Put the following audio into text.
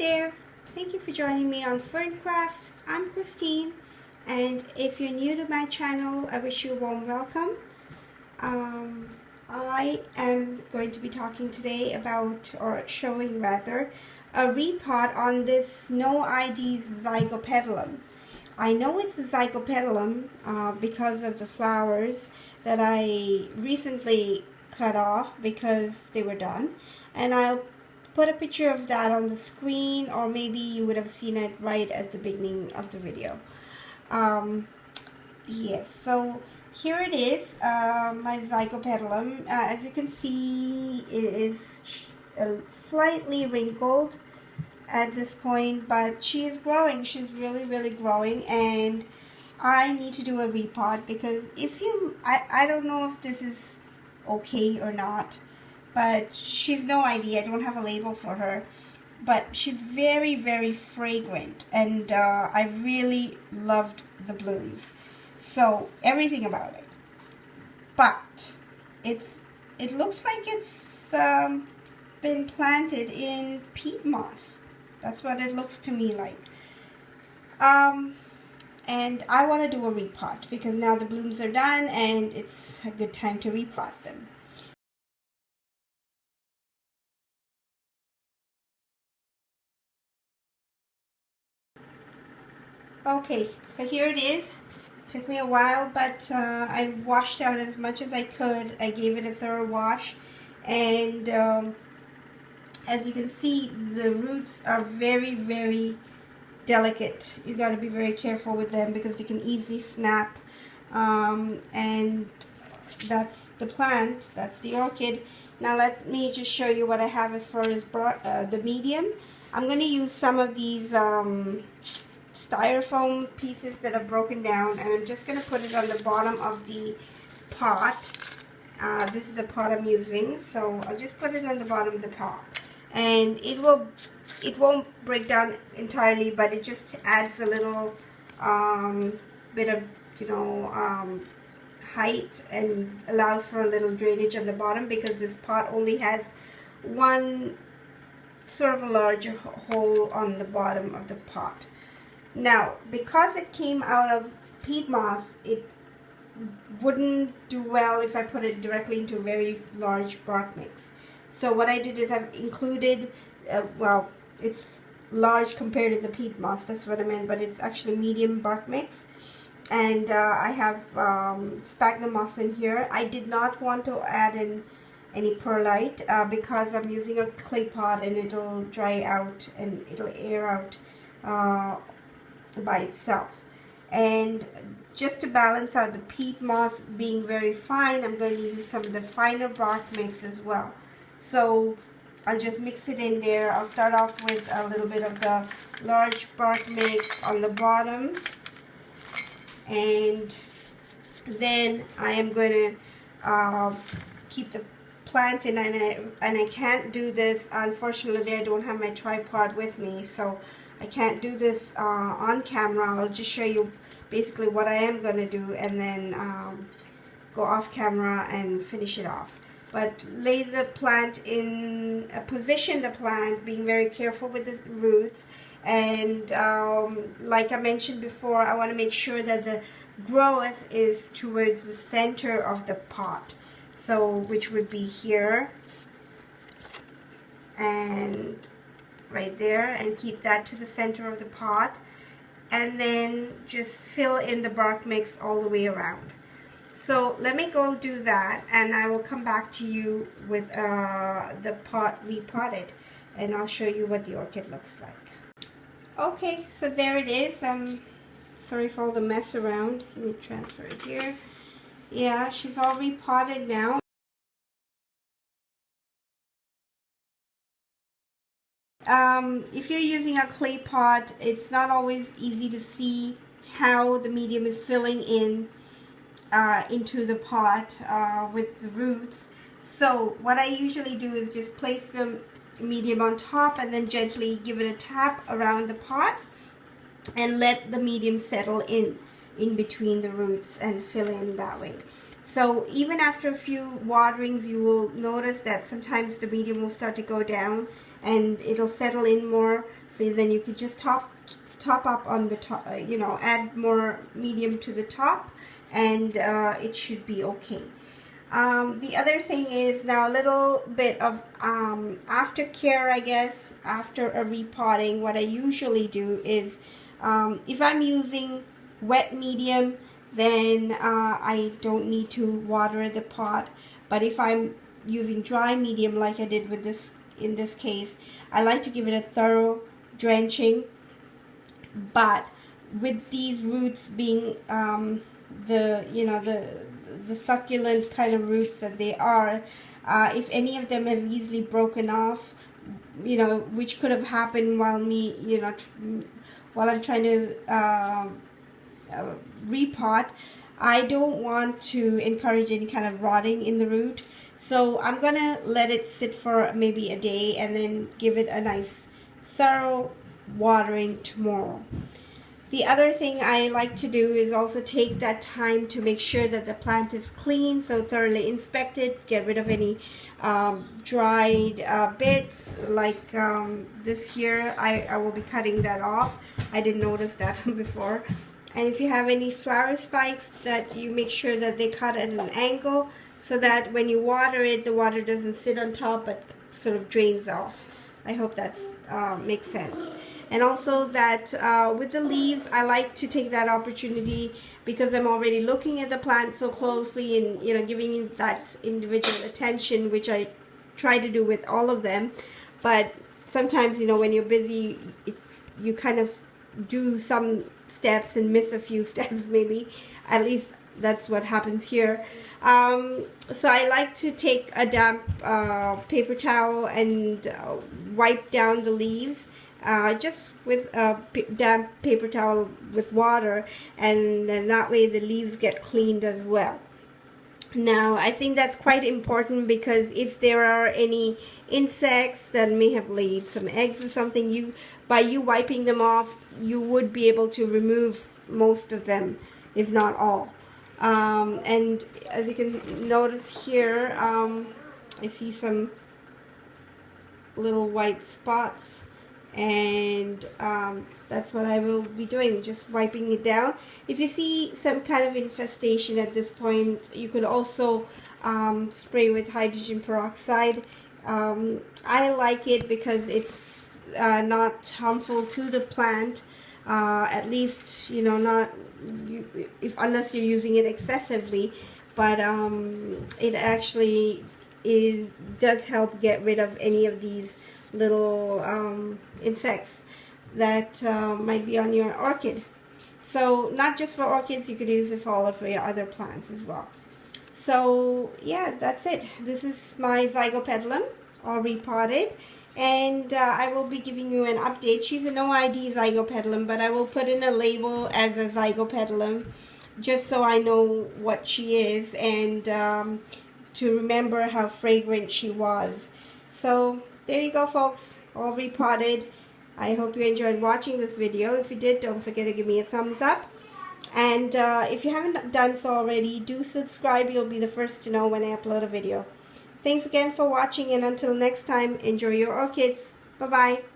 there, thank you for joining me on FernCrafts. I'm Christine, and if you're new to my channel, I wish you a warm welcome. I am going to be talking today about, or showing rather, a repot on this No ID Zygopetalum. I know it's a Zygopetalum because of the flowers that I recently cut off because they were done, and I'll put a picture of that on the screen, or maybe you would have seen it right at the beginning of the video. Yes, so here it is, my Zygopetalum. As you can see, it is slightly wrinkled at this point, but she is growing. She's really growing, and I need to do a repot because I don't know if this is okay or not, but she's No ID. I don't have a label for her, but she's very fragrant, and I really loved the blooms, so everything about it. But it looks like it's been planted in peat moss. That's what it looks to me like. And I want to do a repot because now the blooms are done and it's a good time to repot them. Okay, so here it is. Took me a while, but I washed out as much as I could. I gave it a thorough wash, and as you can see, the roots are very delicate. You got to be very careful with them because they can easily snap. And that's the plant. That's the orchid. Now let me just show you what I have as far as the medium. I'm going to use some of these styrofoam pieces that are broken down, and I'm just going to put it on the bottom of the pot. This is the pot I'm using, so I'll just put it on the bottom of the pot, and it won't break down entirely, but it just adds a little bit of height and allows for a little drainage on the bottom, because this pot only has one sort of a large hole on the bottom of the pot. Now, because it came out of peat moss, it wouldn't do well if I put it directly into a very large bark mix. So what I did is I've included, well, it's large compared to the peat moss, that's what I meant, but it's actually medium bark mix. And I have sphagnum moss in here. I did not want to add in any perlite because I'm using a clay pot and it'll dry out and it'll air out by itself. And just to balance out the peat moss being very fine, I'm going to use some of the finer bark mix as well. So I'll just mix it in there. I'll start off with a little bit of the large bark mix on the bottom, and then I am going to keep the plant in, and I can't do this, unfortunately I don't have my tripod with me, so I can't do this on camera. I'll just show you basically what I am going to do, and then go off camera and finish it off. But lay the plant in, position the plant, being very careful with the roots, and like I mentioned before, I want to make sure that the growth is towards the center of the pot, so which would be here and right there, and keep that to the center of the pot, and then just fill in the bark mix all the way around. So let me go do that, and I will come back to you with the pot repotted, and I'll show you what the orchid looks like. Okay, so there it is. Sorry for all the mess around. Let me transfer it here. Yeah, she's all repotted now. If you're using a clay pot, it's not always easy to see how the medium is filling in into the pot with the roots. So what I usually do is just place the medium on top and then gently give it a tap around the pot and let the medium settle in between the roots and fill in that way. So even after a few waterings, you will notice that sometimes the medium will start to go down and it'll settle in more. So then you could just top up on the top, you know, add more medium to the top, and it should be okay. The other thing is now a little bit of aftercare, I guess, after a repotting. What I usually do is if I'm using wet medium, then I don't need to water the pot. But if I'm using dry medium like I did with this, in this case, I like to give it a thorough drenching. But with these roots being the succulent kind of roots that they are, if any of them have easily broken off, you know, which could have happened while me, you know, while I'm trying to repot, I don't want to encourage any kind of rotting in the root. So I'm gonna let it sit for maybe a day and then give it a nice thorough watering tomorrow. The other thing I like to do is also take that time to make sure that the plant is clean, so thoroughly inspect it, get rid of any dried bits, like this here. I will be cutting that off. I didn't notice that before. And if you have any flower spikes, that you make sure that they cut at an angle so that when you water it, the water doesn't sit on top but sort of drains off. I hope that makes sense. And also that with the leaves, I like to take that opportunity because I'm already looking at the plant so closely and, you know, giving it that individual attention, which I try to do with all of them. But sometimes, you know, when you're busy, you kind of do some steps and miss a few steps maybe. At least that's what happens here. So I like to take a damp paper towel and wipe down the leaves. Just with a damp paper towel with water, and then that way the leaves get cleaned as well. Now I think that's quite important because if there are any insects that may have laid some eggs or something, by you wiping them off, you would be able to remove most of them, if not all. And as you can notice here, I see some little white spots, and that's what I will be doing, just wiping it down. If you see some kind of infestation at this point, you could also spray with hydrogen peroxide. I like it because it's not harmful to the plant, at least, you know, not unless you're using it excessively, but it actually does help get rid of any of these little insects that might be on your orchid. So not just for orchids, you could use it for all of your other plants as well. So yeah, that's it. This is my Zygopetalum, all repotted, and I will be giving you an update. She's a No ID Zygopetalum, but I will put in a label as a Zygopetalum just so I know what she is, and to remember how fragrant she was. So there you go, folks, all repotted. I hope you enjoyed watching this video. If you did, don't forget to give me a thumbs up. And if you haven't done so already, do subscribe. You'll be the first to know when I upload a video. Thanks again for watching, and until next time, enjoy your orchids. Bye-bye.